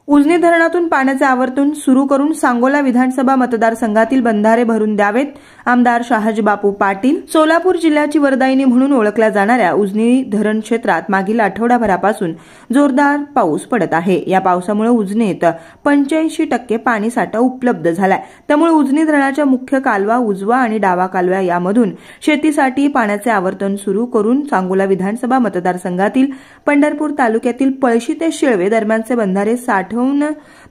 उजनी धरणातून पाण्याचे आवर्तन सुरू करून सांगोला विधानसभा मतदारसंघातील बंधारे भरून द्यावेत. आमदार शहाजी बापू पाटील. सोलापूर जिल्ह्याची वरदायिनी म्हणून ओळखल्या जाणाऱ्या उजनी धरण क्षेत्रात मागील आठवडाभरापासून जोरदार पाऊस पडत आहे. या पावसामुळे उजनीत 85% पाणीसाठा उपलब्ध झालाय. त्यामुळे उजनी धरणाच्या मुख्य कालवा, उजवा आणि डावा कालवा यामधून शेतीसाठी पाण्याचे आवर्तन सुरू करून सांगोला विधानसभा मतदारसंघातील पंढरपूर तालुक्यातील पळशी ते शिळवे दरम्यानचे बंधारे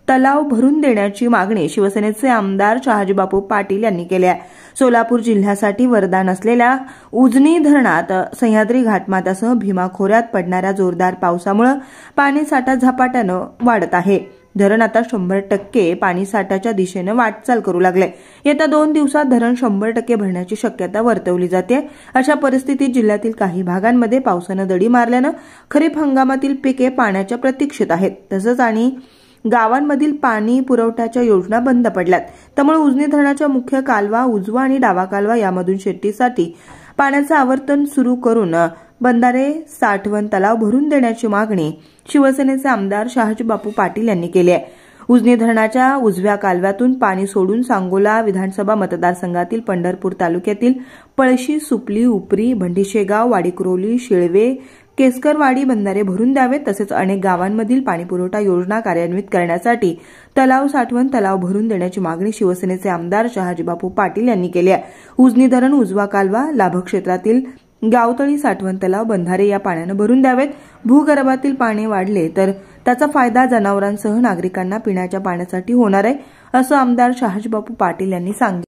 तलाव भरून देण्याची मागणी शिवसेनेचे आमदार शहाजी बापू पाटील यांनी केली आहे. सोलापूर जिल्ह्यासाठी वरदान असलेल्या उजनी धरणात सह्याद्री घाटमाथ्यासह भीमा खोऱ्यात पडणाऱ्या जोरदार पावसामुळे पाणीसाठा झपाट्यानं वाढत आहे. धरण आता 100% पाणीसाठ्याच्या दिशेने वाटचाल करू लागले. येत्या 2 दिवसात धरण 100% भरण्याची शक्यता वर्तवली जाते. अशा परिस्थितीत जिल्ह्यातील काही भागांमध्ये पावसानं दडी मारल्यानं खरीप हंगामातील पिके पाण्याच्या प्रतीक्षेत आहेत. तसंच आणि गावांमधील पाणी पुरवठ्याच्या योजना बंद पडल्यात. त्यामुळे उजनी धरणाच्या मुख्य कालवा, उजवा आणि डावा कालवा यामधून शेतीसाठी पाण्याचं आवर्तन सुरू करून बंधारे, साठवण तलाव भरून देण्याची मागणी शिवसेनेचे आमदार शहाजी बापू पाटील यांनी केली आहे. उजनी धरणाच्या उजव्या कालव्यातून पाणी सोडून सांगोला विधानसभा मतदारसंघातील पंढरपूर तालुक्यातील पळशी, सुपली, उपरी, भंडीशेगाव, वाडीकुरोली, शिळवे, केसकरवाडी बंधारे भरून द्यावेत. तसेच अनेक गावांमधील पाणीपुरवठा योजना कार्यान्वित करण्यासाठी तलाव, साठवण तलाव भरून देण्याची मागणी शिवसेनेचे आमदार शहाजी बापू पाटील यांनी केली आहे. उजनी धरण, उजवा कालवा, लाभक्षेत्रातील गावतळी, साठवण तलाव, बंधारे या पाण्यानं भरून द्यावेत. भूगर्भातील पाणी वाढले तर त्याचा फायदा जनावरांसह नागरिकांना पिण्याच्या पाण्यासाठी होणार आहे, असं आमदार शहाजी बापू पाटील यांनी सांगितलं.